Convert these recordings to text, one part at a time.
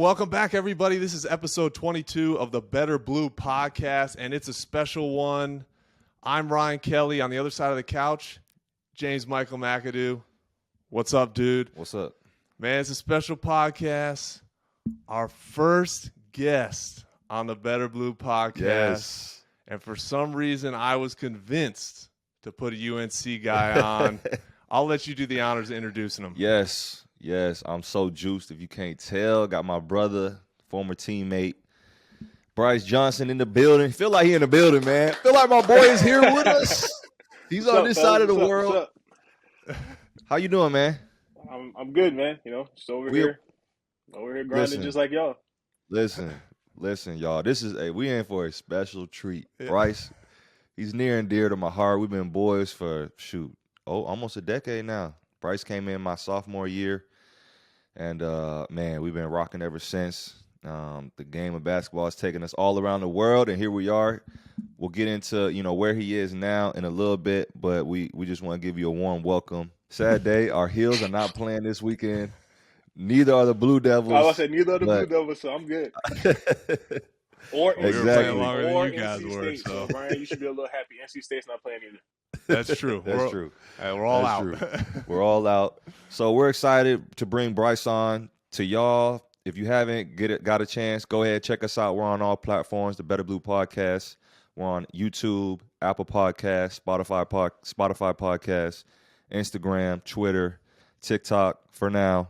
welcome back, everybody. This is episode 22 of the Better Blue podcast, and it's a special one. I'm Ryan Kelly. On the other side of the couch, James Michael McAdoo. What's up, dude? What's up? Man, it's a special podcast. Our first guest on the Better Blue podcast. Yes. And for some reason, I was convinced to put a UNC guy on. I'll let you do the honors of introducing him. Yes. I'm so juiced if you can't tell. Got my brother, former teammate, Brice Johnson in the building. Feel like he in the building, man. Feel like my boy is here with us. He's on this side of the world. How you doing, man? I'm good, man. You know, just over here grinding just like y'all. Listen, y'all. We in for a special treat. Yeah. Brice, he's near and dear to my heart. We've been boys for almost a decade now. Brice came in my sophomore year, and man, we've been rocking ever since. The game of basketball has taken us all around the world, and here we are. We'll get into where he is now in a little bit, but we just want to give you a warm welcome. Sad day, our Heels are not playing this weekend. Neither are the Blue Devils. I said neither are the Blue Devils, so I'm good. Or exactly. We were playing longer than you guys NC were. State, so Ryan, you should be a little happy. NC State's not playing either. That's true. That's true. We're all out. We're all out. So we're excited to bring Brice on to y'all. If you haven't got a chance, go ahead, check us out. We're on all platforms, the Better Blue Podcast. We're on YouTube, Apple Podcasts, Spotify Podcasts, Instagram, Twitter, TikTok for now.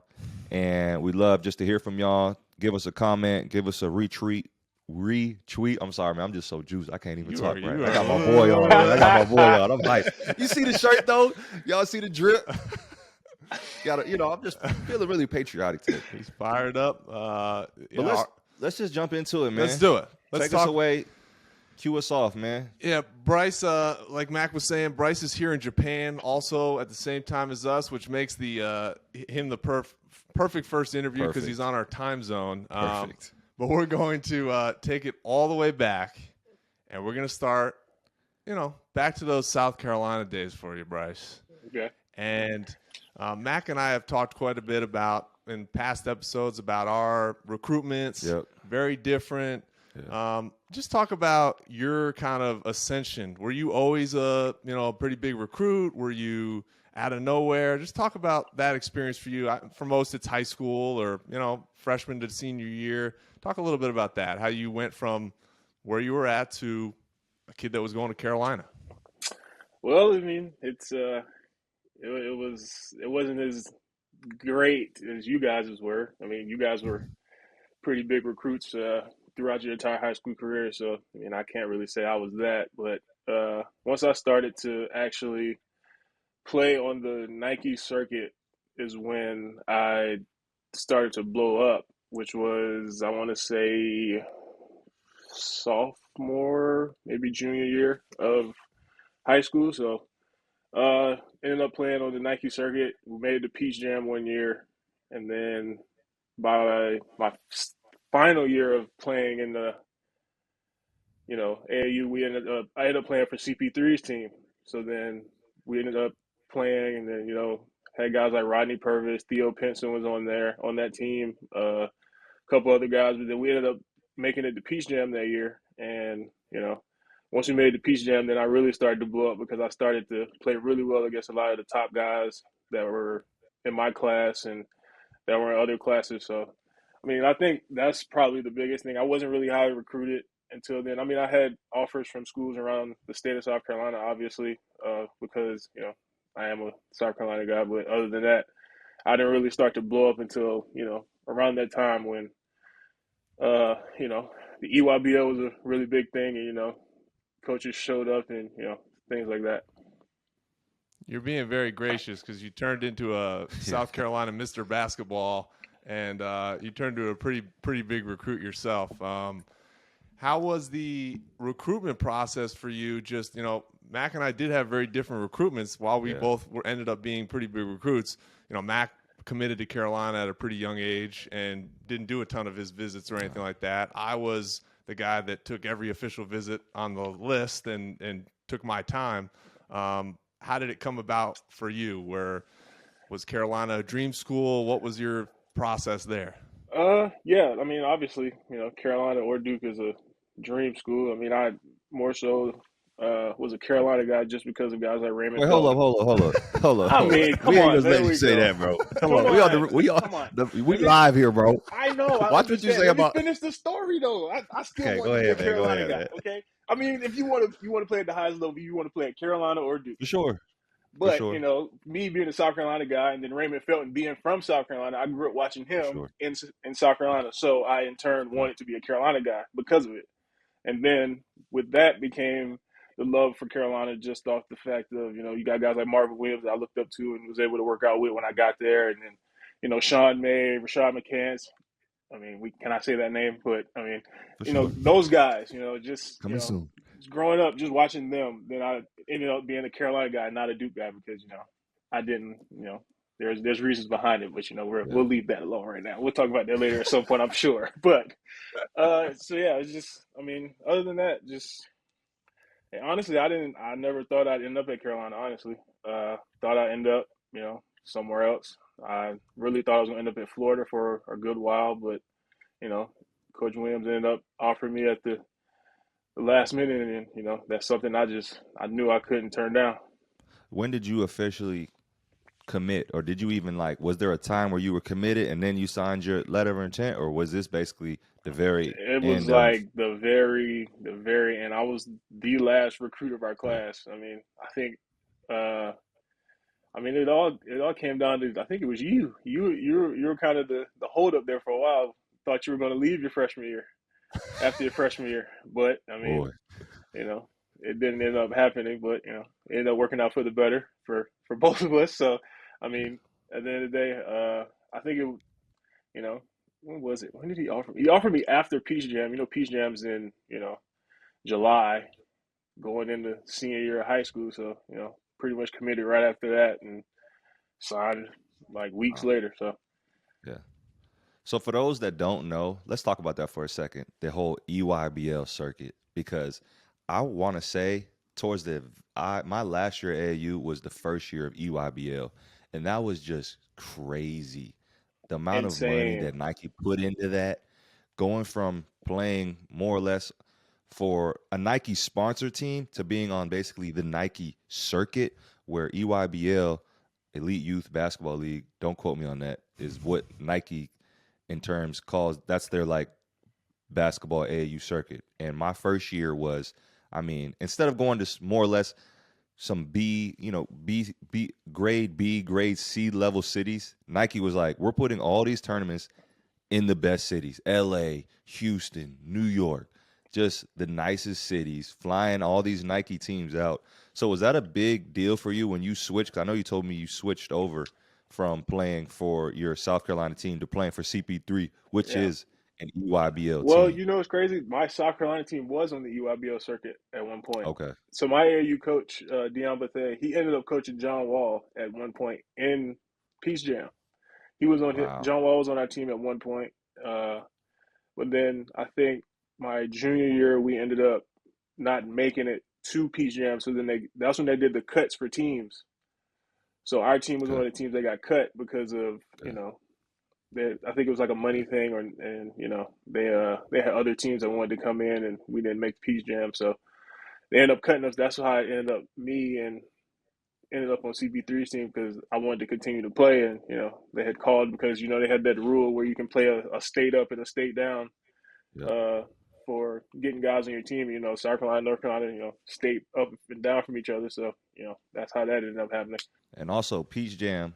And we love just to hear from y'all. Give us a comment. Give us a retweet. I'm sorry, man. I'm just so juiced. I can't even talk right. I got my boy on. I'm hyped. You see the shirt, though? Y'all see the drip? I'm just feeling really patriotic today. He's fired up. Let's just jump into it, man. Let's do it. Take us away. Cue us off, man. Yeah, Brice, like Mac was saying, Brice is here in Japan also at the same time as us, which makes him the perfect first interview because he's on our time zone. Perfect. But we're going to take it all the way back, and we're going to start, back to those South Carolina days for you, Brice. Okay. And Mac and I have talked quite a bit in past episodes about our recruitments. Yep. Very different. Yeah. Just talk about your kind of ascension. Were you always a pretty big recruit? Were you out of nowhere? Just talk about that experience for you. For most, it's high school or freshman to senior year. Talk a little bit about that. How you went from where you were at to a kid that was going to Carolina. Well, I mean, it wasn't as great as you guys were. I mean, you guys were pretty big recruits throughout your entire high school career. So, I mean, I can't really say I was that. But once I started to actually play on the Nike circuit is when I started to blow up, which was, I want to say, sophomore, maybe junior year of high school. So, ended up playing on the Nike circuit. We made it to Peach Jam one year. And then by my final year of playing in the, AAU, I ended up playing for CP3's team. So then we ended up playing and then, had guys like Rodney Purvis, Theo Pinson was on that team, a couple other guys. But then we ended up making it to Peach Jam that year. And, once we made it to Peach Jam, then I really started to blow up because I started to play really well against a lot of the top guys that were in my class and that were in other classes. So, I mean, I think that's probably the biggest thing. I wasn't really highly recruited until then. I mean, I had offers from schools around the state of South Carolina, obviously, because, I am a South Carolina guy. But other than that, I didn't really start to blow up until, around that time when, the EYBL was a really big thing and, coaches showed up and, things like that. You're being very gracious because you turned into a South Carolina Mr. Basketball, and you turned into a pretty big recruit yourself. How was the recruitment process for you? Just, Mac and I did have very different recruitments while we both ended up being pretty big recruits. Mac committed to Carolina at a pretty young age and didn't do a ton of his visits or anything like that. I was the guy that took every official visit on the list and took my time. How did it come about for you? Was Carolina a dream school? What was your process there? Yeah. I mean, obviously, Carolina or Duke is a dream school. I mean, I more so was a Carolina guy just because of guys like Raymond Wait, hold up, Felton. hold up, hold up, hold up, I hold up. mean, come We ain't on, gonna let there you we say go. that, bro. Come Come on, on, come on. we Let me. live here, bro. I know, I Watch what you understand. say Let me about. finish the story though. I still Okay, want go to be a ahead, man. Go Carolina ahead, guy. man. Okay. I mean, if you want to play at the highest level, you want to play at Carolina or Duke. For sure, for But sure, me being a South Carolina guy, and then Raymond Felton being from South Carolina, I grew up watching for him sure. in South Carolina. So I in turn Yeah, wanted to be a Carolina guy because of it. And then with that became the love for Carolina just off the fact of, you got guys like Marvin Williams that I looked up to and was able to work out with when I got there. And then, Sean May, Rashad McCants. I mean, can I say that name? But I mean, for sure. those guys, Coming soon. growing up, just watching them, then I ended up being a Carolina guy, not a Duke guy, because I didn't, there's reasons behind it, but Yeah. we'll leave that alone right now. We'll talk about that later at some point, I'm sure. But so yeah, it's just, I mean, other than that, just honestly, I never thought I'd end up at Carolina. Honestly, thought I'd end up, somewhere else. I really thought I was gonna end up in Florida for a good while, but you know, Coach Williams ended up offering me at the last minute, and that's something I knew I couldn't turn down. When did you officially commit, or did you even like? Was there a time where you were committed and then you signed your letter of intent, or was this basically the very It was end of? like the very end. I was the last recruit of our Okay. class. I mean, I think, uh, I mean, it all came down to I think it was you. You were kind of the hold up there for a while. Thought you were going to leave your freshman year after your freshman year, but I mean, Boy, it didn't end up happening. But it ended up working out for the better for both of us. So, I mean, at the end of the day, I think it. You know, when was it? When did he offer me? He offered me after Peach Jam. Peach Jam's in July, going into senior year of high school. So pretty much committed right after that and signed like weeks wow. later. So Yeah. So for those that don't know, let's talk about that for a second. The whole EYBL circuit, because I want to say towards my last year at AAU was the first year of EYBL, and that was just crazy. The amount of money insane. that Nike put into that, going from playing more or less for a Nike sponsor team to being on basically the Nike circuit, where EYBL, Elite Youth Basketball League, don't quote me on that, is what Nike in terms calls, that's their like basketball AAU circuit. And my first year was, I mean, instead of going to more or less some grade B, grade C level cities, Nike was like, we're putting all these tournaments in the best cities: LA, Houston, New York, just the nicest cities, flying all these Nike teams out. So was that a big deal for you when you switched? 'Cause I know you told me you switched over from playing for your South Carolina team to playing for CP3, which Yeah. is an EYBL Well, team. it's crazy. My South Carolina team was on the UIBL circuit at one point. Okay. So my AAU coach, Dion Bethea, he ended up coaching John Wall at one point in Peace Jam. He was on Wow. John Wall was on our team at one point. Uh, But then I think my junior year we ended up not making it to Peach Jam. So then that's when they did the cuts for teams. So our team was one Okay. of the teams that got cut because of Okay. I think it was like a money thing, and they had other teams that wanted to come in, and we didn't make Peach Jam. So they ended up cutting us. That's how I ended up ended up on CP3's team because I wanted to continue to play, and they had called because they had that rule where you can play a state up and a state down Yeah. uh, for getting guys on your team. South Carolina, North Carolina, state up and down from each other. So that's how that ended up happening. And also, Peach Jam,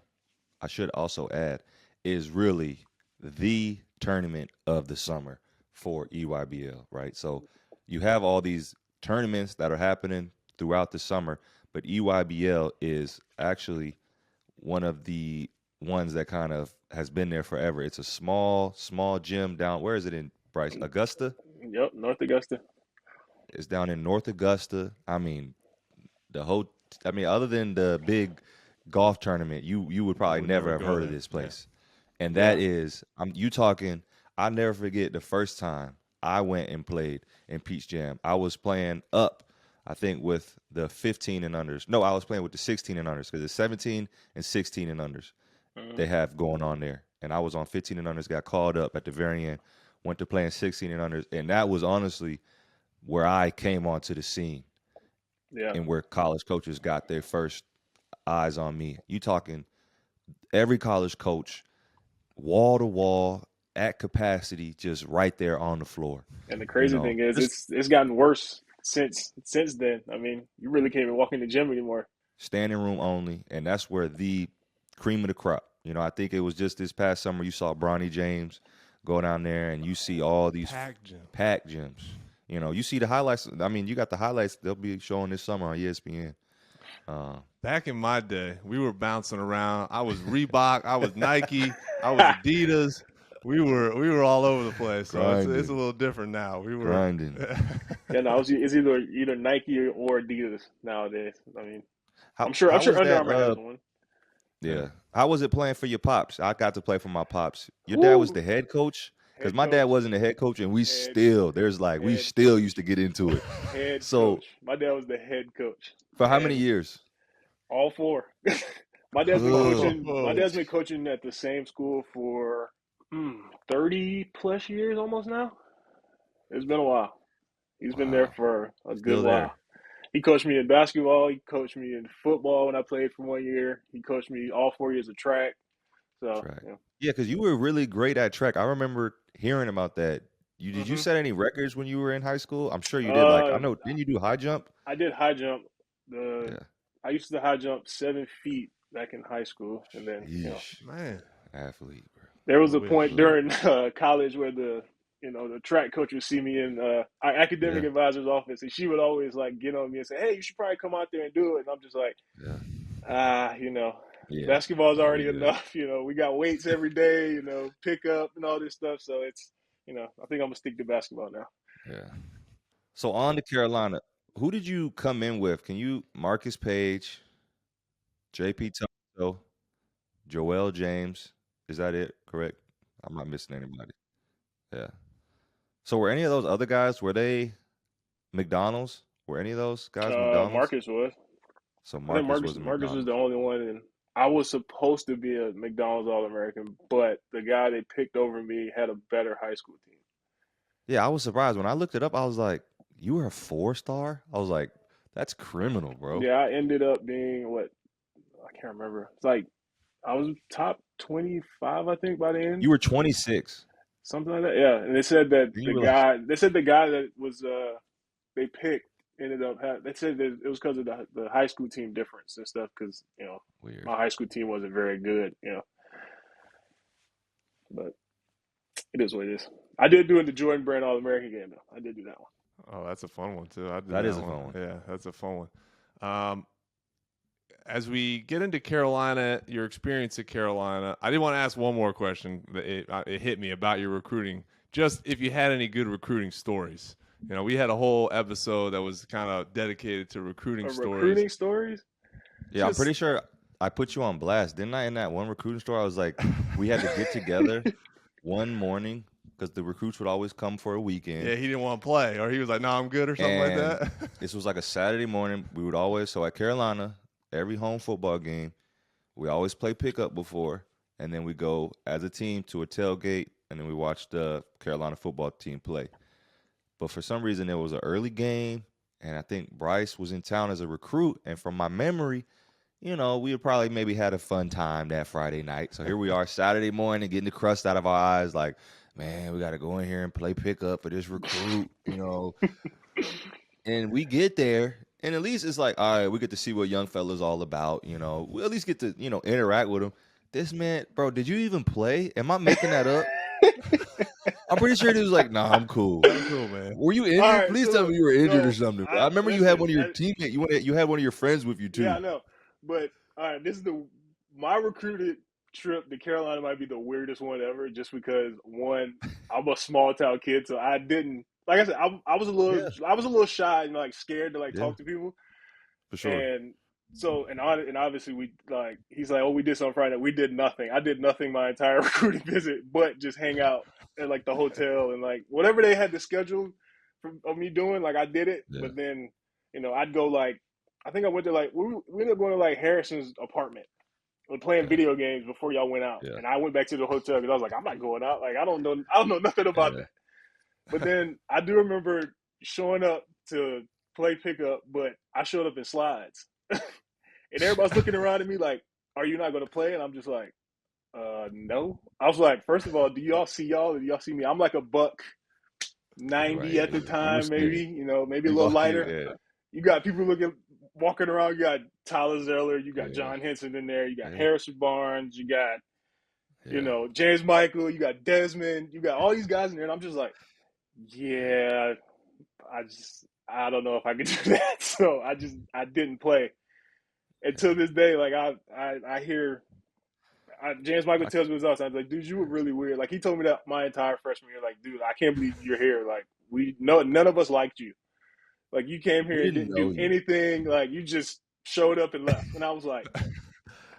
I should also add, is really the tournament of the summer for EYBL, right? So you have all these tournaments that are happening throughout the summer, but EYBL is actually one of the ones that kind of has been there forever. It's a small gym down. Where is it in Bryce? Augusta? Yep, North Augusta. It's down in North Augusta. I mean, the whole. I mean, other than the big golf tournament, you would I probably would never never have go heard of there. this Yeah. place. And that Yeah, is, you talking. I never forget the first time I went and played in Peach Jam. I was playing up, I think, with the 15 and unders. No, I was playing with the 16 and unders because it's 17 and 16 and unders mm-hmm. they have going on there. and I was on 15 and unders, got called up at the very end, went to playing 16 and unders, and that was honestly where I came onto the scene Yeah. and where college coaches got their first eyes on me. You talking every college coach, wall to wall, at capacity, just right there on the floor. And the crazy thing is, it's gotten worse since then. I mean, you really can't even walk in the gym anymore. Standing room only, and that's where the cream of the crop. You know, I think it was just this past summer you saw Bronny James go down there, and you see all these packed gyms. You know, you see the highlights. I mean, you got the highlights they'll be showing this summer on ESPN. Back in my day, we were bouncing around. I was Reebok, I was Nike, I was Adidas. We were all over the place. So it's a little different now. We were grinding. Yeah, no, it's either Nike or Adidas nowadays. I mean, I'm sure was Under that, Armour has one. Yeah. How was it playing for your pops? I got to play for my pops. Your dad was the head coach? Because my dad wasn't the head coach, and we still used to get into it. Head coach. My dad was the head coach. For how many years? All 4. My dad's been coaching at the same school for 30 plus years almost now. It's been a while. He's been there for a good while. He coached me in basketball. He coached me in football when I played for 1 year. He coached me all 4 years of track. So yeah, because you were really great at track. I remember hearing about that. Did you set any records when you were in high school? I'm sure you did. Like I know, didn't you do high jump? I did high jump. I used to high jump 7 feet back in high school, and then man, athlete. Bro. There was a point during college where the track coach would see me in our academic advisor's office, and she would always like get on me and say, "Hey, you should probably come out there and do it." And I'm just like, basketball's already enough. You know, we got weights every day. You know, pick up and all this stuff. So it's I think I'm gonna stick to basketball now. Yeah. So on to Carolina. Who did you come in with? Can you Marcus Page, JP Thompson, Joel James? Is that it? Correct? I'm not missing anybody. Yeah. So were any of those other guys, were they McDonald's? Were any of those guys McDonald's? Marcus was. So Marcus was the only one, and I was supposed to be a McDonald's All-American, but the guy they picked over me had a better high school team. Yeah, I was surprised. When I looked it up, I was like, you were a 4-star? I was like, that's criminal, bro. Yeah, I ended up being I can't remember. It's like I was top 25, I think, by the end. You were 26. Something like that, yeah. And they said that the guy that was they picked ended up they said that it was because of the high school team difference and stuff, because my high school team wasn't very good, but it is what it is. I did do the Jordan Brand All-American game though. I did do that one. Oh, that's a fun one too. That is a fun one. Yeah, that's a fun one. As we get into Carolina, your experience at Carolina, I did want to ask one more question. It hit me about your recruiting. Just if you had any good recruiting stories. You know, we had a whole episode that was kind of dedicated to recruiting stories. Recruiting stories? Yeah, I'm pretty sure I put you on blast, didn't I? In that one recruiting story, I was like, we had to get together one morning because the recruits would always come for a weekend. Yeah, he didn't want to play, or he was like, "No, I'm good," or something like that. This was like a Saturday morning. We would always at Carolina, every home football game, we always play pickup before, and then we go as a team to a tailgate, and then we watch the Carolina football team play. But for some reason, it was an early game, and I think Brice was in town as a recruit. And from my memory, we had probably maybe had a fun time that Friday night. So here we are Saturday morning, getting the crust out of our eyes, like, man, we got to go in here and play pickup for this recruit, And we get there, and at least it's like, all right, we get to see what young fella's all about, We at least get to, interact with him. This man, bro, did you even play? Am I making that up? I'm pretty sure he was like, nah, I'm cool. I'm cool, man. Were you injured? Right, Please tell me you were injured or something. I remember you had one of your teammates. You had one of your friends with you, too. Yeah, I know. But, all right, this is my recruited trip to Carolina might be the weirdest one ever, just because, one, I'm a small town kid, so I didn't, like I said, I was a little shy and like scared to talk to people. For sure. And so, and obviously we he's like, oh, we did something Friday. We did nothing. I did nothing my entire recruiting visit, but just hang out at the hotel and whatever they had to schedule of me doing, I did it. Yeah. But then, I'd go I think I went to we ended up going to Harrison's apartment, playing video games before y'all went out, Yeah. and I went back to the hotel because I was like, I'm not going out. Like I don't know nothing about Yeah. that. But then I do remember showing up to play pickup, but I showed up in slides, and everybody's looking around at me like, "Are you not going to play?" And I'm just like, no. I was like, first of all, do y'all see y'all or do y'all see me? I'm like a buck 90 Right. at the You were time, skinny. maybe, maybe a You little lucky. lighter. Yeah. You got people walking around. You got Tyler Zeller, you got Yeah. John Henson in there, you got Yeah. Harrison Barnes, you got, Yeah. James Michael, you got Desmond, you got all these guys in there. And I'm just like, yeah, I don't know if I could do that. So I didn't play. And to this day, like I hear James Michael tells me this all the time. Like, dude, you were really weird. Like, he told me that my entire freshman year. Like, dude, I can't believe you're here. Like, none of us liked you. Like, you came We here and didn't didn't know do you. anything. Like, you just showed up and left. And I was like,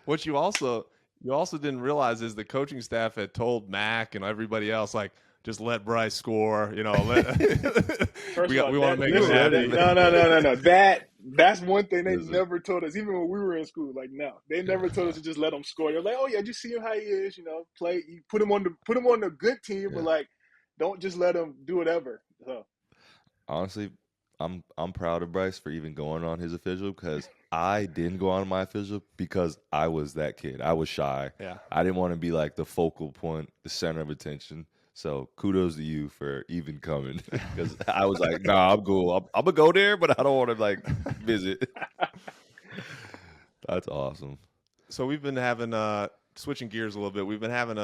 What you also didn't realize is the coaching staff had told Mac and everybody else, like, just let Brice score. first of all, we want to make him listen, happy. no. That's one thing they Listen. never told us. Even when we were in school, like, no, they never told us to just let him score. They're like, oh yeah, just see him how he is. Play. You put him on the good team, but Yeah. like, don't just let him do whatever. So. Honestly, I'm proud of Brice for even going on his official because I didn't go on my official because I was that kid. I was shy. Yeah. I didn't want to be like the focal point, the center of attention. So kudos to you for even coming because I was like, nah, I'm cool. I'm gonna go there, but I don't want to like visit. That's awesome. So we've been having switching gears a little bit. We've been having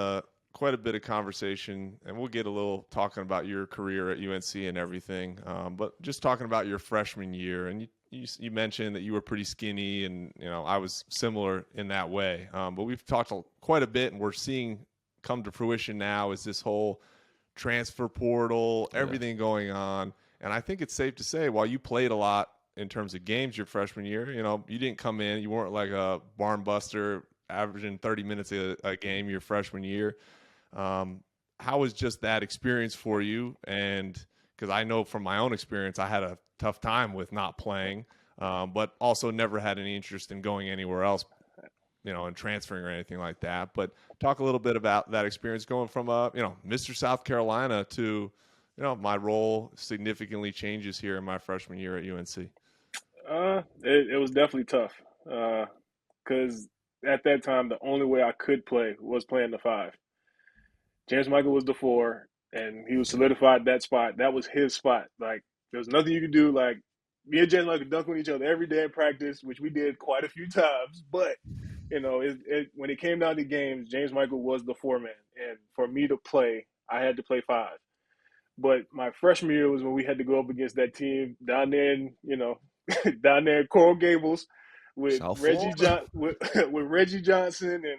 quite a bit of conversation, and we'll get a little talking about your career at UNC and everything. But just talking about your freshman year, and you mentioned that you were pretty skinny, and I was similar in that way. But we've talked quite a bit, and we're seeing come to fruition now is this whole transfer portal, everything going on. And I think it's safe to say, while you played a lot in terms of games your freshman year, you didn't come in, you weren't like a barn buster averaging 30 minutes a game your freshman year. How was just that experience for you? And because I know from my own experience, I had a tough time with not playing, but also never had any interest in going anywhere else, and transferring or anything like that. But talk a little bit about that experience going from, Mr. South Carolina to, my role significantly changes here in my freshman year at UNC. It was definitely tough because at that time the only way I could play was playing the 5. James Michael was the 4, and he was solidified that spot. That was his spot. Like, there was nothing you could do. Like, me and James Michael could dunk on each other every day in practice, which we did quite a few times. But when it came down to games, James Michael was the 4 man, and for me to play, I had to play 5. But my freshman year was when we had to go up against that team down there down there in Coral Gables with South Reggie Florida. with Reggie Johnson and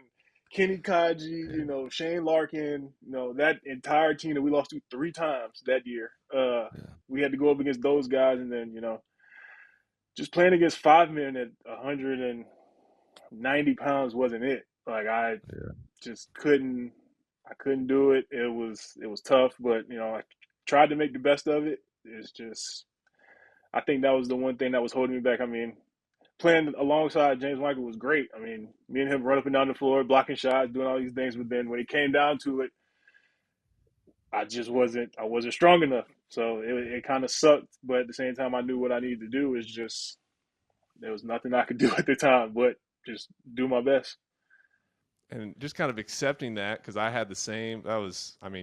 Kenny Kaji, Shane Larkin, that entire team that we lost to 3 times that year. We had to go up against those guys, and then just playing against 5 men at 190 pounds wasn't it. Like I just couldn't. I couldn't do it. It was tough, but I tried to make the best of it. It's just, I think that was the one thing that was holding me back. I mean, playing alongside James Michael was great. I mean, me and him run up and down the floor, blocking shots, doing all these things. But then when it came down to it, I wasn't strong enough. So it kind of sucked. But at the same time, I knew what I needed to do. Is just, there was nothing I could do at the time, but just do my best. And just kind of accepting that, because I had the same.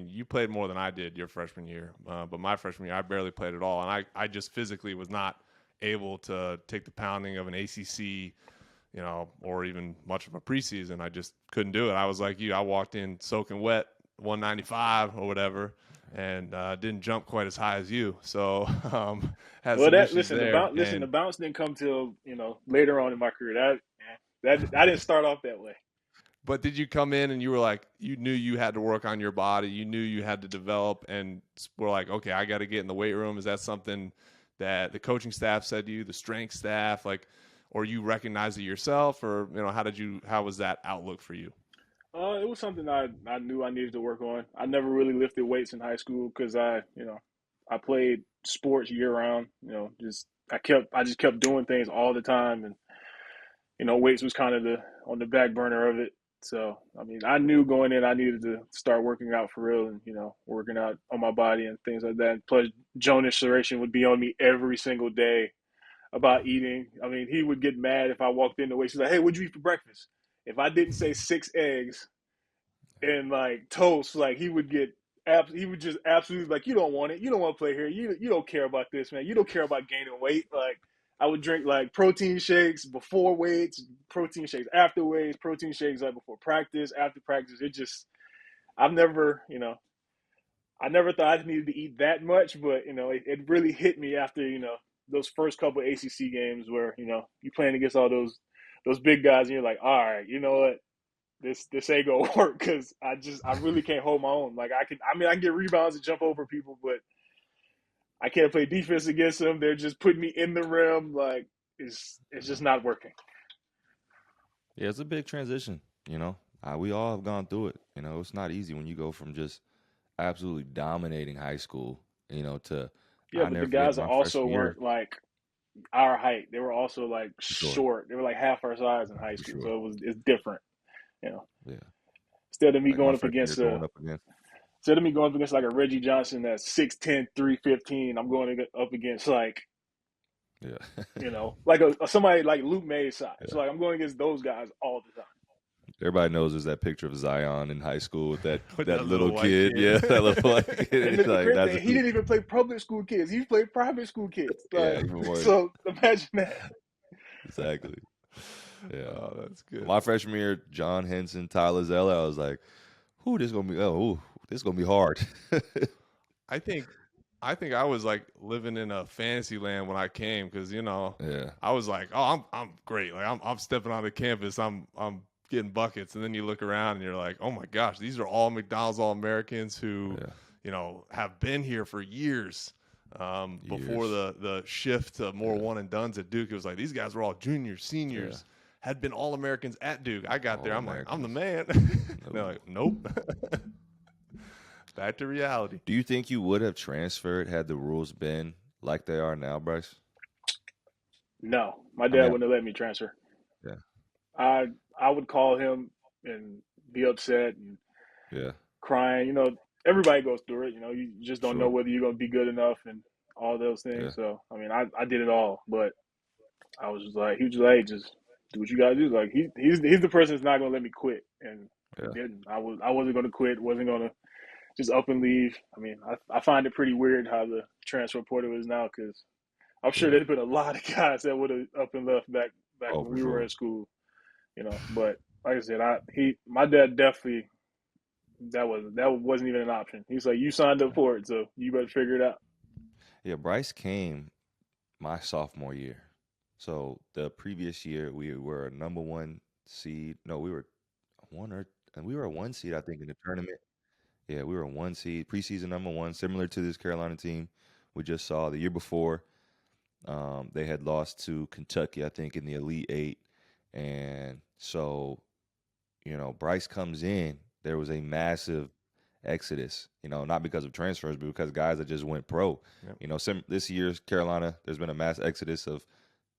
You played more than I did your freshman year, but my freshman year I barely played at all, and I just physically was not able to take the pounding of an ACC, or even much of a preseason. I just couldn't do it. I was like you. I walked in soaking wet, 195 or whatever, and didn't jump quite as high as you. So had some issues there. The bounce didn't come till later on in my career. That I didn't start off that way. But did you come in and you were like, you knew you had to work on your body, you knew you had to develop, and were like, okay, I got to get in the weight room? Is that something that the coaching staff said to you, the strength staff, or you recognized it yourself, or how was that outlook for you? It was something I knew I needed to work on. I never really lifted weights in high school because I played sports year round. I just kept doing things all the time, and weights was kind of on the back burner of it. So, I mean, I knew going in I needed to start working out for real and, working out on my body and things like that. And plus, Jonas Suration would be on me every single day about eating. I mean, he would get mad if I walked in the way. She's like, "Hey, what'd you eat for breakfast?" If I didn't say 6 eggs and like toast, like he would just absolutely like, "You don't want it. You don't want to play here. You don't care about this, man. You don't care about gaining weight." Like I would drink like protein shakes before weights, protein shakes after weights, protein shakes like before practice, after practice. I've never, I never thought I needed to eat that much, but it really hit me after those first couple of ACC games where you playing against all those big guys, and you're like, all right, you know what, this ain't gonna work because I really can't hold my own. Like I can get rebounds and jump over people, but I can't play defense against them. They're just putting me in the rim. Like it's just not working. Yeah, it's a big transition. We all have gone through it. It's not easy when you go from just absolutely dominating high school, to Yeah, I but never the forget guys my also freshman year. weren't like our height. They were also like For sure. short. They were like half our size in high For school, sure. so it's different. Yeah. Instead of me Like my going up freshman year against going up against. like a Reggie Johnson that's 6'10", 315, I'm going up against like Yeah. like somebody like Luke May's size. Yeah. So like I'm going against those guys all the time. Everybody knows there's that picture of Zion in high school with that That little white kid. Yeah, that little white kid. And It's the like great that's thing, he didn't even play public school kids. He played private school kids. yeah, Like, even more so imagine that. exactly. Yeah. Oh, that's good. My freshman year, John Henson, Tyler Zeller, I was like, this is gonna be hard. I think I was like living in a fantasy land when I came because Yeah. I was like, oh, I'm great. Like I'm stepping onto campus. I'm getting buckets, and then you look around and you're like, oh my gosh, these are all McDonald's All-Americans who have been here for years. Before the shift to more one and dones at Duke, it was like these guys were all juniors, seniors, had been All-Americans at Duke. I got there, I'm like, I'm the man. They're like, nope. Back to reality. Do you think you would have transferred had the rules been like they are now, Brice? No, my dad wouldn't have let me transfer. Yeah. I would call him and be upset and crying. Everybody goes through it. You just don't know whether you're going to be good enough and all those things. Yeah. So, I mean, I did it all, but I was just like, he was just like, hey, just do what you got to do. Like he's the person that's not going to let me quit, and he didn't. I wasn't going to quit. Wasn't going to just up and leave. I mean, I find it pretty weird how the transfer portal is now because I'm sure there's been a lot of guys that would have up and left back when we were in school. But like I said, my dad definitely that wasn't even an option. He's like, you signed up for it, so you better figure it out. Yeah, Brice came my sophomore year. So the previous year we were a number one seed. No, we were a 1 seed, I think, in the tournament. Yeah, we were a 1 seed, preseason number 1, similar to this Carolina team we just saw the year before. They had lost to Kentucky, I think, in the Elite Eight. And so, Brice comes in. There was a massive exodus, not because of transfers, but because guys that just went pro. Yep. This year's Carolina, there's been a mass exodus of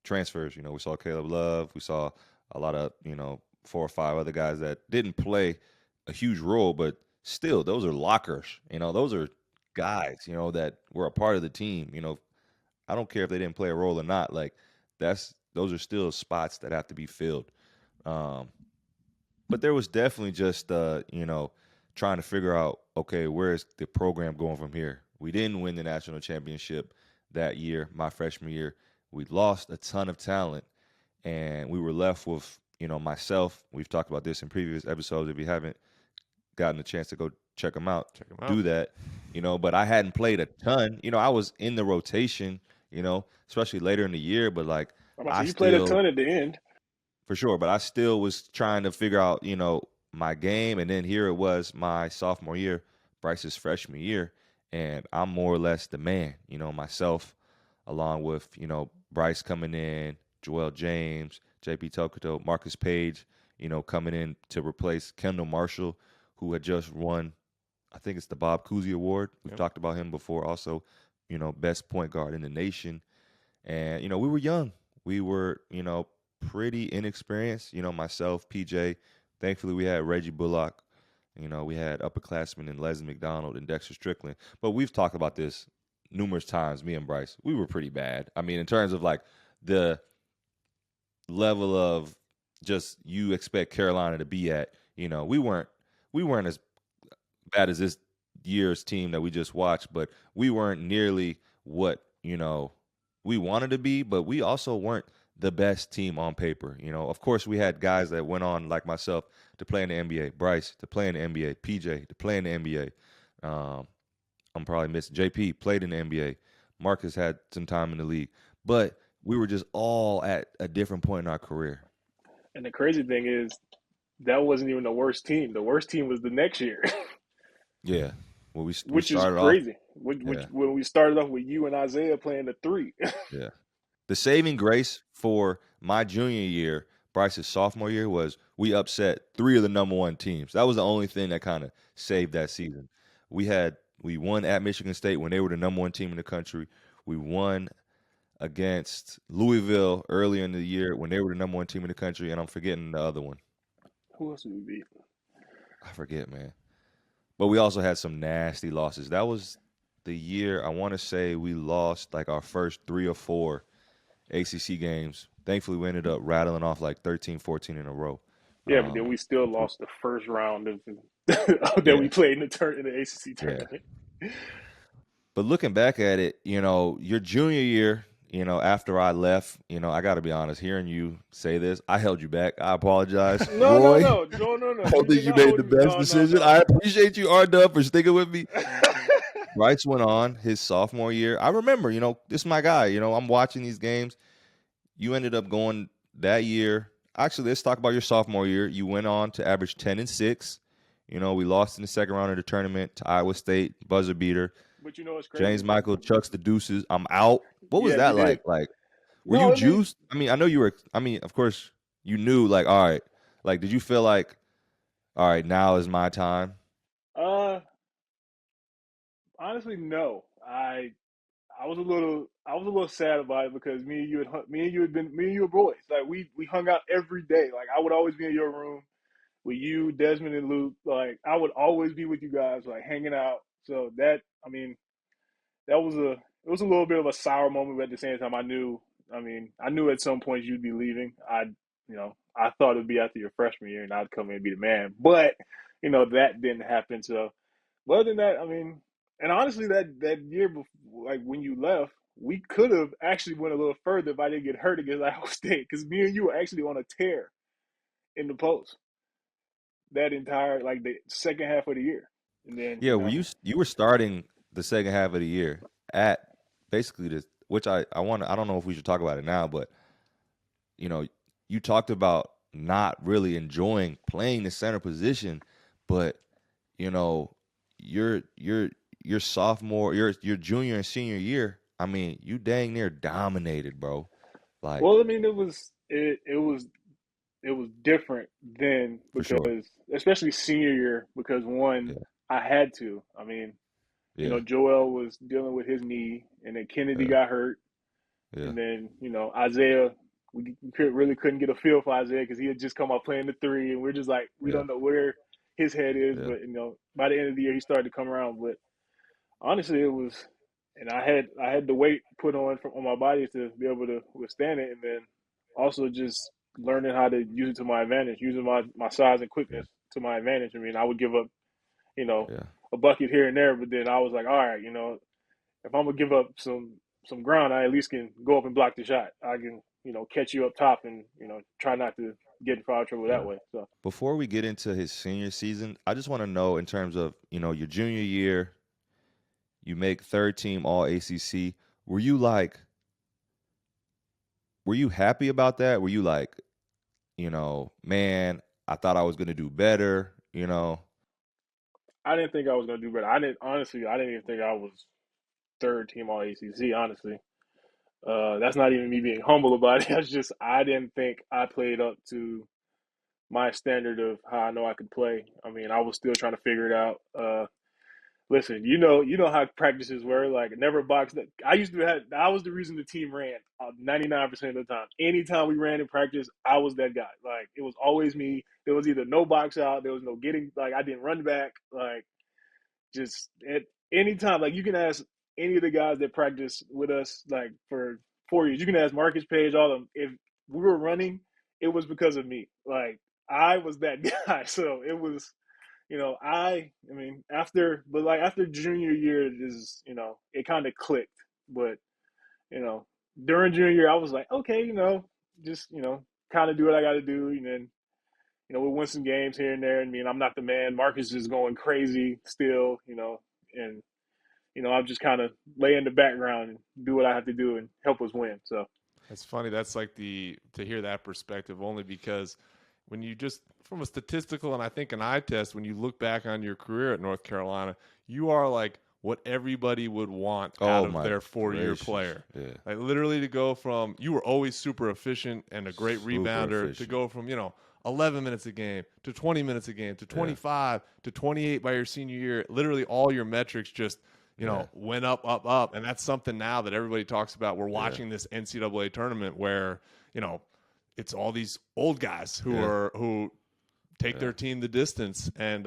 transfers. We saw Caleb Love. We saw a lot of, 4 or 5 other guys that didn't play a huge role, but still, those are lockers. Those are guys, that were a part of the team. I don't care if they didn't play a role or not. Like those are still spots that have to be filled. But there was definitely just trying to figure out, okay, where is the program going from here? We didn't win the national championship that year, my freshman year. We lost a ton of talent, and we were left with, myself. We've talked about this in previous episodes. If you haven't gotten a chance to go check them out, do that. But I hadn't played a ton. I was in the rotation, especially later in the year. But like, you played a ton at the end. For sure, but I still was trying to figure out, my game. And then here it was my sophomore year, Brice's freshman year, and I'm more or less the man, myself, along with, Brice coming in, Joel James, JP Tokoto, Marcus Page, coming in to replace Kendall Marshall, who had just won, I think it's the Bob Cousy Award. We've talked about him before also, best point guard in the nation. And, we were young. We were, pretty inexperienced. Myself, PJ. Thankfully, we had Reggie Bullock. We had upperclassmen in Leslie McDonald and Dexter Strickland. But we've talked about this numerous times, me and Brice. We were pretty bad. I mean, in terms of like the level of just you expect Carolina to be at, we weren't as bad as this year's team that we just watched, but we weren't nearly what, we wanted to be, but we also weren't the best team on paper. Of course, we had guys that went on, like myself, to play in the NBA, Brice to play in the NBA, PJ to play in the NBA. I'm probably missing JP, played in the NBA. Marcus had some time in the league. But we were just all at a different point in our career. And the crazy thing is, that wasn't even the worst team. The worst team was the next year. Yeah. Well, which is started crazy. Yeah. When we started off with you and Isaiah playing the 3. Yeah. The saving grace for my junior year, Brice's sophomore year, was we upset 3 of the number 1 teams. That was the only thing that kind of saved that season. We won at Michigan State when they were the number 1 team in the country. We won against Louisville earlier in the year when they were the number 1 team in the country, and I'm forgetting the other one. Who else did we beat? I forget, man. But we also had some nasty losses. That was the year, I want to say, we lost like our first 3 or 4 ACC games. Thankfully, we ended up rattling off like 13, 14 in a row. Yeah, but then we still lost the first round that we played in the ACC tournament. Yeah. But looking back at it, your junior year, after I left, I got to be honest, hearing you say this, I held you back. I apologize. No. I don't think you made the best decision. I appreciate you, R-Dub, for sticking with me. Brice went on his sophomore year. I remember, this is my guy. I'm watching these games. You ended up going that year. Actually, let's talk about your sophomore year. You went on to average 10-6. We lost in the second round of the tournament to Iowa State, buzzer beater. But it's crazy. James Michael chucks the deuces. I'm out. What was that like? Like, were you juiced? I mean, I know you were. I mean, of course, you knew. Like, all right. Like, did you feel like, all right, now is my time? Honestly, no. I was a little sad about it because me and you were boys. Like we hung out every day. Like I would always be in your room with you, Desmond, and Luke. Like I would always be with you guys, like hanging out. So that was it was a little bit of a sour moment, but at the same time, I knew at some point you'd be leaving. I thought it'd be after your freshman year, and I'd come in and be the man. But that didn't happen. So, but other than that, and honestly, that year before, like when you left, we could have actually went a little further if I didn't get hurt against Iowa State, because me and you were actually on a tear in the post that entire the second half of the year. And then you were starting the second half of the year at basically this, which I don't know if we should talk about it now, but you talked about not really enjoying playing the center position, but your sophomore, your junior and senior year, I mean, you dang near dominated, bro. Like, well, it was different then because especially senior year, because I had to. Joel was dealing with his knee, and then Kennedy got hurt, and then Isaiah, we really couldn't get a feel for Isaiah because he had just come off playing the 3, and we're just like we don't know where his head is, but by the end of the year he started to come around. But honestly, it was, and I had the weight put on my body to be able to withstand it, and then also just learning how to use it to my advantage, using my size and quickness to my advantage. I would give up, a bucket here and there, but then I was like, all right, if I'm gonna give up some ground, I at least can go up and block the shot. I can, catch you up top and, try not to get in foul trouble that way. So before we get into his senior season, I just want to know, in terms of, your junior year, you make third team all ACC. Were you happy about that? Were you like, man, I thought I was going to do better, I didn't think I was going to do better. I didn't even think I was third team all ACC, honestly. That's not even me being humble about it. That's just, I didn't think I played up to my standard of how I know I could play. I was still trying to figure it out. Listen, you know how practices were. Like never boxed. I was the reason the team ran 99% of the time. Anytime we ran in practice, I was that guy. Like it was always me. There was either no box out, there was no getting. Like I didn't run back. Like just at any time. Like you can ask any of the guys that practice with us, like for 4 years. You can ask Marcus Page, all of them. If we were running, it was because of me. Like I was that guy. So it was after junior year is, it kind of clicked. But, you know, during junior year, I was like, okay, just, kind of do what I got to do. And then, we'll win some games here and there. I mean, I'm not the man. Marcus is going crazy still, and, I'll just kind of lay in the background and do what I have to do and help us win. So That's funny. That's like to hear that perspective only because when you just from a statistical and I think an eye test, when you look back on your career at North Carolina, you are like what everybody would want out of their 4-year player. Yeah. Like literally to go from you were always super efficient and a great rebounder to go from, 11 minutes a game to 20 minutes a game to 25 to 28 by your senior year. Literally all your metrics just went up. And that's something now that everybody talks about. We're watching this NCAA tournament where, it's all these old guys who take their team the distance. And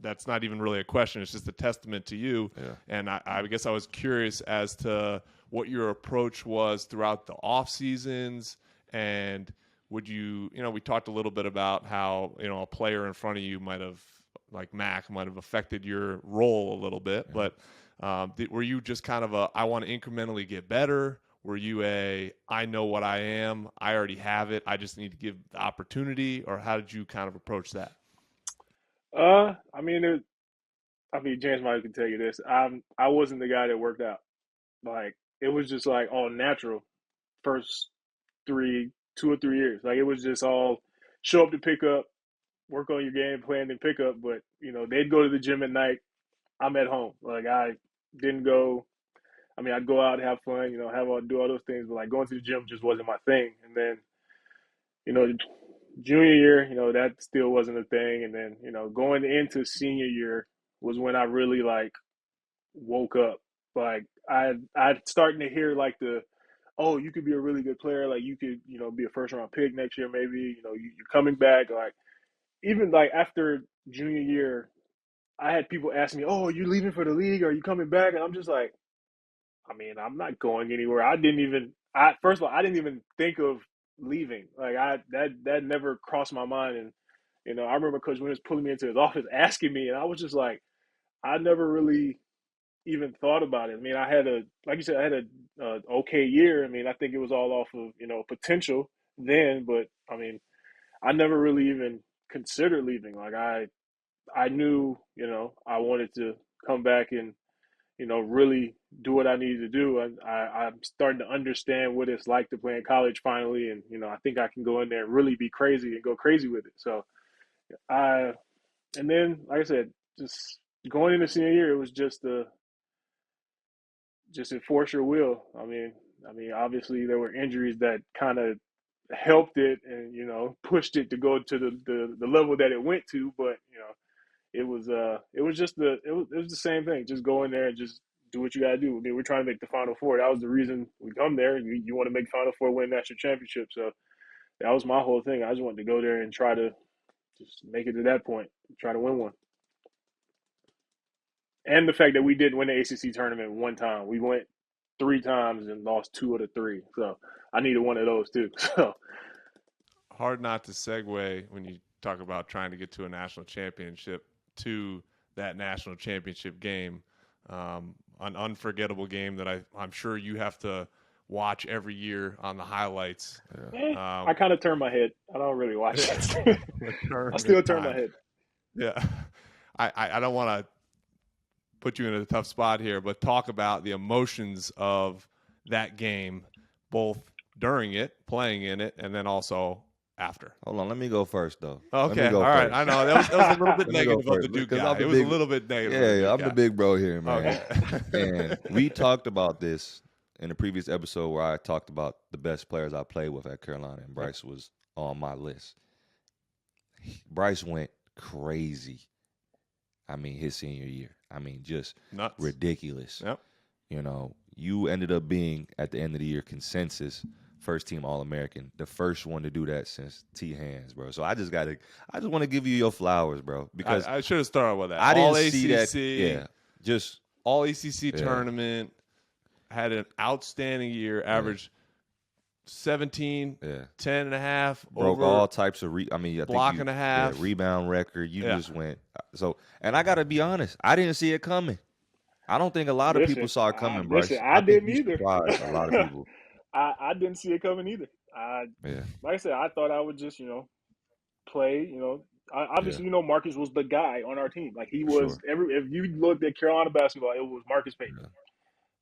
that's not even really a question. It's just a testament to you. Yeah. And I guess I was curious as to what your approach was throughout the off seasons. And would you, we talked a little bit about how, a player in front of you might have, like Mac, might have affected your role a little bit. Yeah. But were you just kind of I want to incrementally get better? Were you I know what I am, I already have it, I just need to give the opportunity? Or how did you kind of approach that? James might can tell you this. I wasn't the guy that worked out. Like it was just like all natural. First 2 or 3 years, like it was just all show up to pick up, work on your game plan, and pick up. But they'd go to the gym at night. I'm at home. Like I didn't go. I'd go out and have fun, do all those things, but like going to the gym just wasn't my thing. And then, junior year, that still wasn't a thing. And then, going into senior year was when I really like woke up. Like I starting to hear like you could be a really good player. Like you could, be a first round pick next year, maybe, you're coming back. Like even like after junior year, I had people ask me, "Oh, are you leaving for the league? Are you coming back?" And I'm just like, I'm not going anywhere. First of all, I didn't even think of leaving. Like that never crossed my mind. And, I remember Coach Wynn was pulling me into his office asking me, and I was just like, I never really even thought about it. I had like you said, I had a okay year. I think it was all off of, potential then, but I never really even considered leaving. Like I knew, I wanted to come back and, really do what I needed to do. And I'm starting to understand what it's like to play in college finally. And, I think I can go in there and really be crazy and go crazy with it. So and then, like I said, just going into senior year, it was just enforce your will. Obviously there were injuries that kind of helped it and, pushed it to go to the level that it went to. But, it was the same thing. Just go in there and just do what you gotta do. We're trying to make the Final Four. That was the reason we come there. You want to make Final Four, win national championship. So that was my whole thing. I just wanted to go there and try to just make it to that point, try to win one. And the fact that we did win the ACC tournament one time, we went 3 times and lost 2 of the 3. So I needed one of those too. So hard not to segue when you talk about trying to get to a national championship to that national championship game, an unforgettable game that I'm sure you have to watch every year on the highlights. I kind of turn my head. I don't really watch it. I still turn my head. Yeah. I don't want to put you in a tough spot here, but talk about the emotions of that game, both during it, playing in it, and then also after. Hold on, let me go first, though. Okay, all right. I know that was a little bit negative of the Duke guy. It was a little bit negative. Yeah, I'm the big bro here, man. Okay. And we talked about this in the previous episode where I talked about the best players I played with at Carolina, and Brice was on my list. Brice went crazy I mean, his senior year. I mean, just Nuts. ridiculous. Yep. You know, you ended up being, at the end of the year, consensus first-team All-American, the first one to do that since T. Hands, bro. So I just want to give you your flowers, bro, because I should have started with that. I All didn't ACC, see that. Yeah, just all ACC tournament, had an outstanding year, averaged 17, 10 and a half, broke over all types of block and a half. rebound record. You just went so, and I gotta be honest, I didn't see it coming. I don't think a lot of people saw it coming, Brice. I didn't either. Surprised a lot of people. I didn't see it coming either. Like I said, I thought I would just play. Obviously, Marcus was the guy on our team. Like he was if you looked at Carolina basketball, it was Marcus Page. Yeah.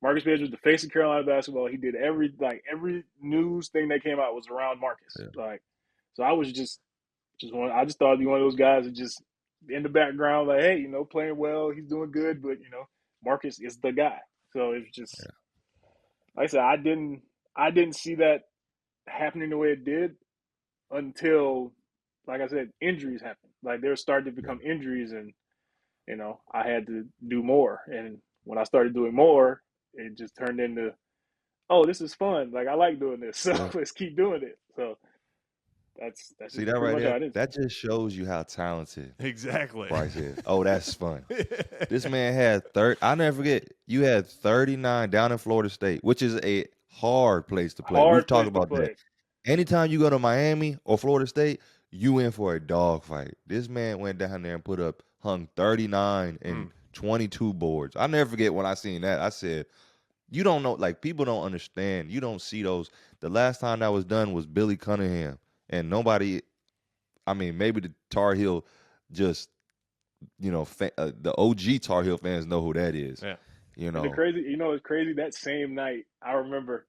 Marcus Page was the face of Carolina basketball. He did every news thing that came out was around Marcus. Yeah. So I was just I just thought it'd be one of those guys that just in the background, like, hey, playing well, he's doing good, but Marcus is the guy. So it's just like I said, I didn't see that happening the way it did until, like I said, injuries happened. Like there started to become injuries, and I had to do more. And when I started doing more, it just turned into, oh, this is fun. Like I like doing this, so let's keep doing it. So that's see that right there. That just shows you how talented Brice is. Oh, that's fun. This man had I never forget. You had 39 down in Florida State, which is a hard place to play. We've talked about that. Anytime you go to Miami or Florida State, you in for a dogfight. This man went down there and hung 39 and 22 boards. I never forget when I seen that. I said, you don't know, like people don't understand. You don't see those. The last time that was done was Billy Cunningham. And nobody, maybe the Tar Heel just, the OG Tar Heel fans know who that is. Yeah. It's crazy. It's crazy. That same night, I remember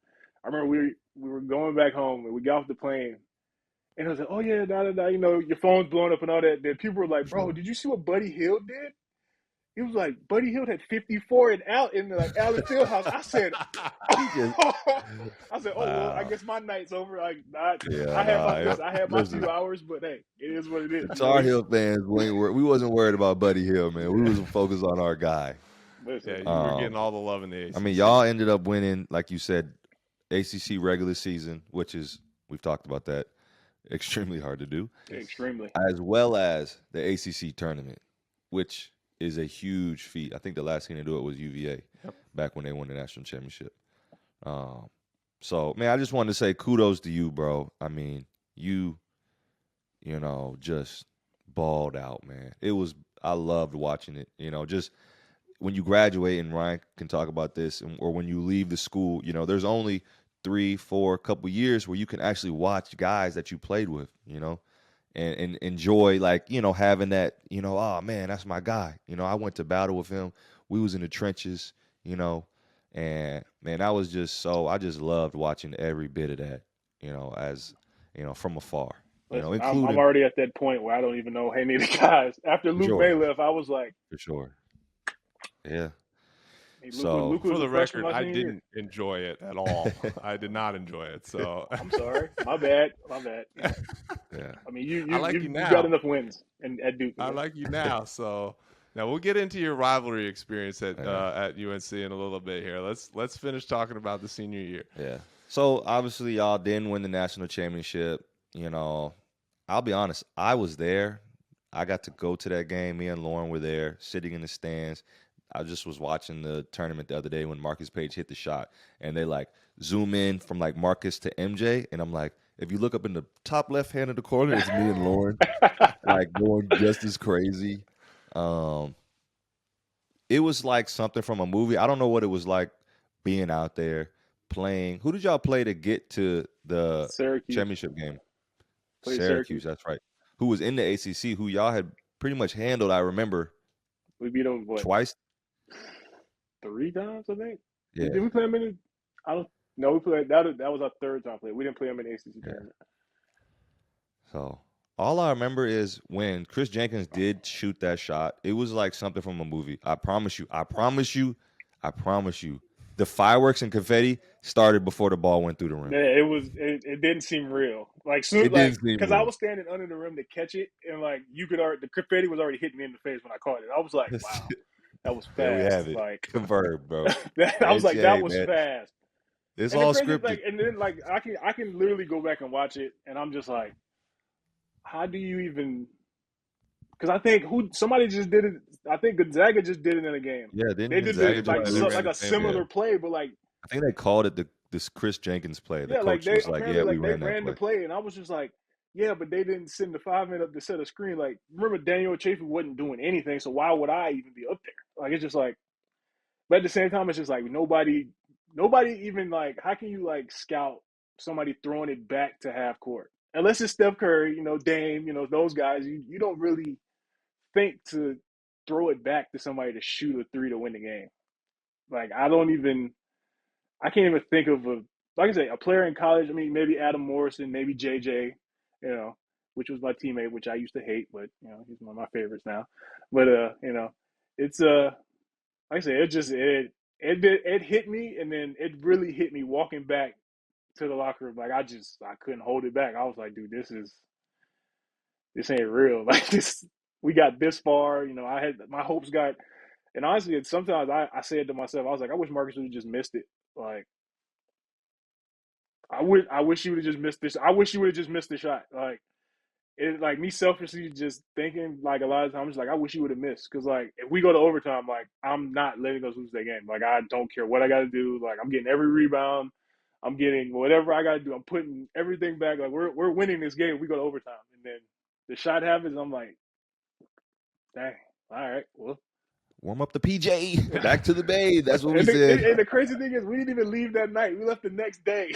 we were going back home and we got off the plane. And I was like, oh, yeah, your phone's blowing up and all that. Then people were like, bro, did you see what Buddy Hield did? He was like, Buddy Hield had 54 in the Allen Fieldhouse. I said, well, I guess my night's over. I had my few hours, but hey, it is what it is. The Tar Heel fans, we wasn't worried about Buddy Hield, man. We wasn't focused on our guy. Yeah, you were getting all the love in the ACC. Y'all ended up winning, like you said, ACC regular season, which is, we've talked about that, extremely hard to do. Extremely. As well as the ACC tournament, which is a huge feat. I think the last team to do it was UVA back when they won the national championship. So, man, I just wanted to say kudos to you, bro. You just balled out, man. I loved watching it. Just when you graduate, and Ryan can talk about this, or when you leave the school, there's only 3-4 couple years where you can actually watch guys that you played with, and enjoy, having that, oh, man, that's my guy. I went to battle with him. We was in the trenches, and, man, I just loved watching every bit of that, as, from afar. Including, I'm already at that point where I don't even know any of the guys. After Luke May left, I was like. For sure. Yeah. Hey, Luke for the record, I didn't enjoy it at all. I did not enjoy it. So I'm sorry. My bad. Yeah. You now. got enough wins at Duke. I like you now. So now we'll get into your rivalry experience at UNC in a little bit here. Let's finish talking about the senior year. Yeah. So obviously y'all didn't win the national championship. I'll be honest. I was there. I got to go to that game. Me and Lauren were there, sitting in the stands. I just was watching the tournament the other day when Marcus Page hit the shot, and they zoom in from Marcus to MJ, and I'm like, if you look up in the top left hand of the corner, it's me and Lauren, going just as crazy. It was like something from a movie. I don't know what it was like being out there playing. Who did y'all play to get to the championship game? Syracuse, that's right. Who was in the ACC? Who y'all had pretty much handled? I remember. We beat them twice. 3 times, I think. Yeah. Did we play them in? We played that was our 3rd time play. We didn't play them in the ACC tournament. So all I remember is when Kris Jenkins did shoot that shot, it was like something from a movie. I promise you. the fireworks and confetti started before the ball went through the rim. Yeah, it didn't seem real. Like soon, It didn't seem because I real. was standing under the rim to catch it, and like the confetti was already hitting me in the face when I caught it. I was like, wow, that was There we fast. have it. Like Confirmed, bro. I was like, that AJ, was man. fast. It's And the all crazy, scripted. like, and then like I can literally go back and watch it, and I'm just like, how do you even? Because I think somebody just did it. I think Gonzaga just did it in a game. Yeah, didn't They did Gonzaga like just do ran like the a same similar play, but like I think they called it this Kris Jenkins play. The yeah, like coach they was like, apparently "Yeah, like we they ran that ran play." the play, and I was just like, yeah, but they didn't send the 5-man up to set a screen. Like remember Daniel Chafee wasn't doing anything, so why would I even be up there? Like it's just like, but at the same time, it's just like nobody even like how can you like scout somebody throwing it back to half court unless it's Steph Curry, Dame, those guys. You don't really think to throw it back to somebody to shoot a three to win the game. Like I can't even think of like I say, a player in college. I mean, maybe Adam Morrison, maybe JJ, which was my teammate, which I used to hate, but he's one of my favorites now. But it's like I say, it hit me, and then it really hit me walking back to the locker room. Like I couldn't hold it back. I was like, dude, this ain't real. Like this, we got this far. I had my hopes got, and honestly, sometimes I say it to myself. I was like, I wish Marcus would have just missed it. Like I wish he would have just missed this. I wish he would have just missed the shot. Like it, like me selfishly just thinking like a lot of times, like I wish he would have missed because like if we go to overtime, like I'm not letting us lose that game. Like I don't care what I got to do. Like I'm getting every rebound. I'm getting whatever I got to do. I'm putting everything back. Like we're winning this game. We go to overtime, and then the shot happens. I'm like, dang. All right, well. Warm up the PJ. Back to the bay. That's what we And said. and the crazy thing is, we didn't even leave that night. We left the next day.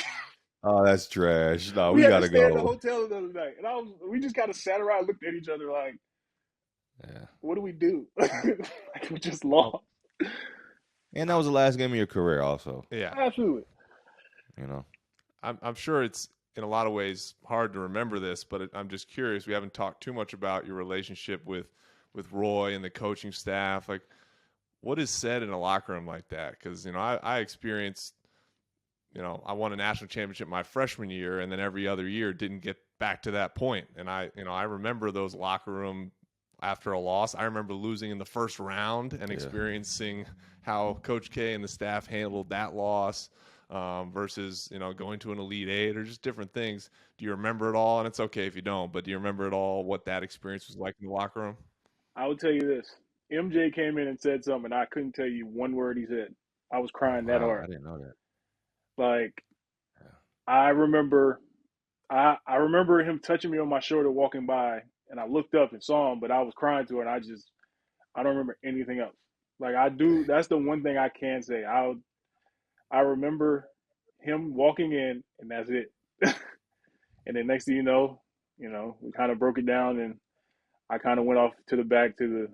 Oh, that's trash. No, We we had to gotta stay at the go. hotel another night, and we just kind of sat around, looked at each other, like, Yeah. what do we do? Like we just lost. And that was the last game of your career, also. Yeah, Absolutely. I'm sure it's in a lot of ways hard to remember this, but I'm just curious. We haven't talked too much about your relationship with Roy and the coaching staff. Like, what is said in a locker room like that? Because I experienced. I won a national championship my freshman year, and then every other year didn't get back to that point. And I remember those locker room after a loss. I remember losing in the first round and experiencing how Coach K and the staff handled that loss versus going to an Elite Eight or just different things. Do you remember it all? And it's okay if you don't, but do you remember it all? What that experience was like in the locker room? I would tell you this: MJ came in and said something, and I couldn't tell you one word he said. I was crying that Wow, hard. I didn't know that. Like I remember him touching me on my shoulder walking by, and I looked up and saw him, but I was crying to her, and I don't remember anything else. Like I do, that's the one thing I can say. I remember him walking in, and that's it. And then next thing you know, we kind of broke it down, and I kind of went off to the back in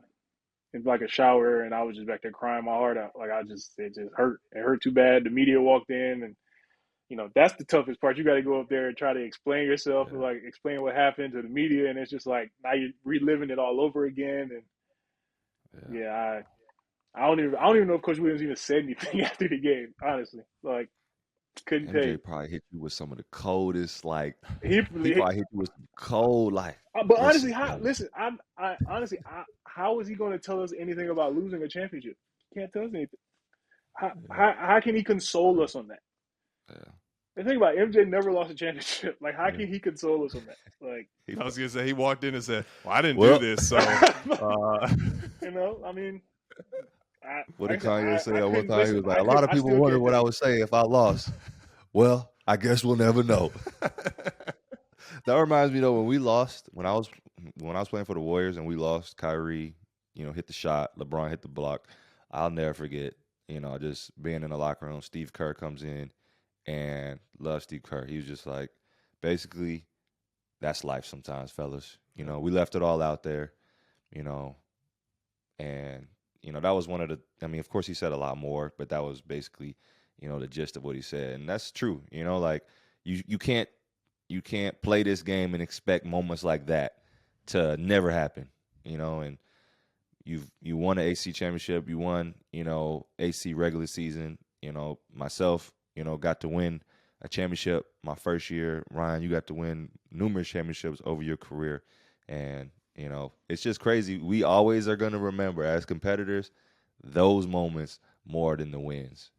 like a shower, and I was just back there crying my heart out. Like it just hurt. It hurt too bad. The media walked in, and that's the toughest part. You got to go up there and try to explain yourself, and like explain what happened to the media, and it's just like now you're reliving it all over again. And I don't even know if Coach Williams even said anything after the game. Honestly, like couldn't tell you. MJ probably hit you with some of the coldest, like He probably hit you with some cold, like. But honestly, how is he going to tell us anything about losing a championship? He can't tell us anything. How can he console us on that? Yeah. The thing about MJ never lost a championship. Like, how can he console us on that? Like, I was gonna say he walked in and said, "Well, I didn't do this." So, I mean, what did Kanye say at one time? Listen, He was like, "A lot of people wonder what I would say if I lost." Well, I guess we'll never know. That reminds me though, when we lost, when I was playing for the Warriors and we lost, Kyrie, hit the shot, LeBron hit the block. I'll never forget, just being in the locker room. Steve Kerr comes in, and love Steve Kerr. He was just like, basically, that's life sometimes, fellas. We left it all out there, and that was one of the. I mean, of course, he said a lot more, but that was basically, the gist of what he said, and that's true. Like you can't play this game and expect moments like that to never happen. And you won an AC championship, you won AC regular season, myself, got to win a championship my first year. Ryan, you got to win numerous championships over your career. And, it's just crazy. We always are going to remember as competitors those moments more than the wins,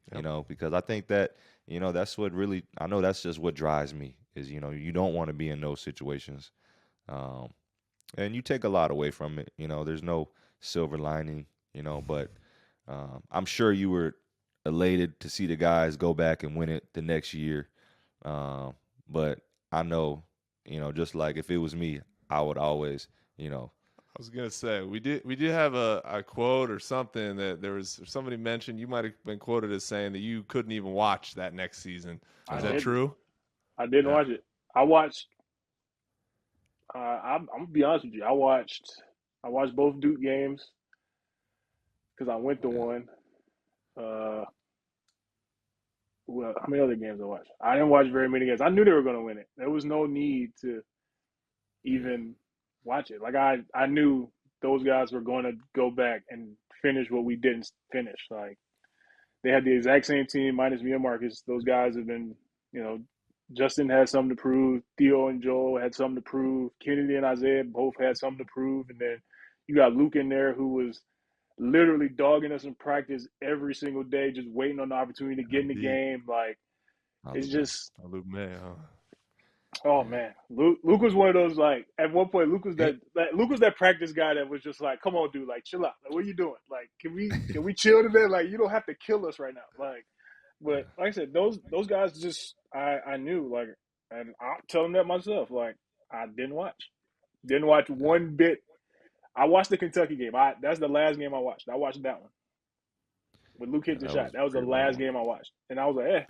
because I think that, that's what really, I know that's just what drives me is, you don't want to be in those situations. And you take a lot away from it. There's no silver lining, but I'm sure you were elated to see the guys go back and win it the next year. But I know, just like if it was me, I would always, I was gonna say we did have a quote or something that there was somebody mentioned. You might have been quoted as saying that you couldn't even watch that next season. Is that true? I didn't watch it. I watched. I'm gonna be honest with you. I watched both Duke games because I went to one. Well, how many other games I watched? I didn't watch very many games. I knew they were going to win it. There was no need to even watch it. Like I knew those guys were going to go back and finish what we didn't finish. Like they had the exact same team minus me and Marcus. Those guys have been, Justin had something to prove. Theo and Joel had something to prove. Kennedy and Isaiah both had something to prove. And then you got Luke in there who was literally dogging us in practice every single day, just waiting on the opportunity to get in the game. Like it's just Luke May, oh man, Luke was one of those, like at one point Luke was that practice guy that was just like, come on dude, like chill out, like what are you doing, like can we chill today, like you don't have to kill us right now, like. But like I said, those guys just I knew, like, and I'm telling that myself, like I didn't watch one bit. I watched the Kentucky game. That's the last game I watched. I watched that one when Luke hit the shot. That was the last game I watched, and I was like,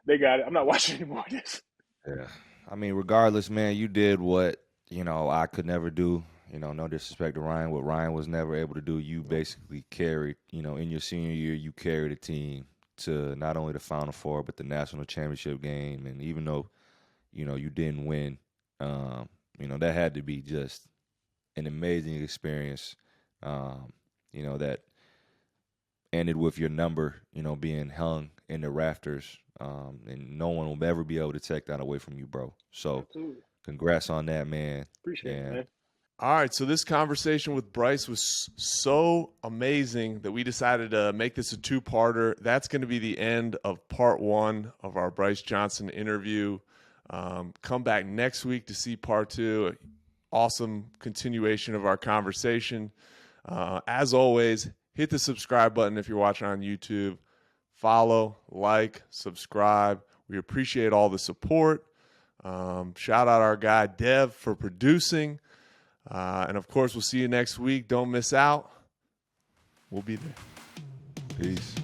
they got it. I'm not watching any more of this. Yeah, I mean, regardless, man, you did what I could never do. No disrespect to Ryan, what Ryan was never able to do. You basically carried, in your senior year, you carried a team to not only the Final Four but the national championship game. And even though, you didn't win, that had to be just an amazing experience. That ended with your number, being hung in the rafters, and no one will ever be able to take that away from you, bro. So, Absolutely. Congrats on that, man. Appreciate it, man. All right, so this conversation with Brice was so amazing that we decided to make this a two-parter. That's going to be the end of part one of our Brice Johnson interview. Come back next week to see part two. Awesome continuation of our conversation. As always, hit the subscribe button if you're watching on YouTube. Follow, like, subscribe. We appreciate all the support. Shout out our guy Dev for producing. And, of course, we'll see you next week. Don't miss out. We'll be there. Peace.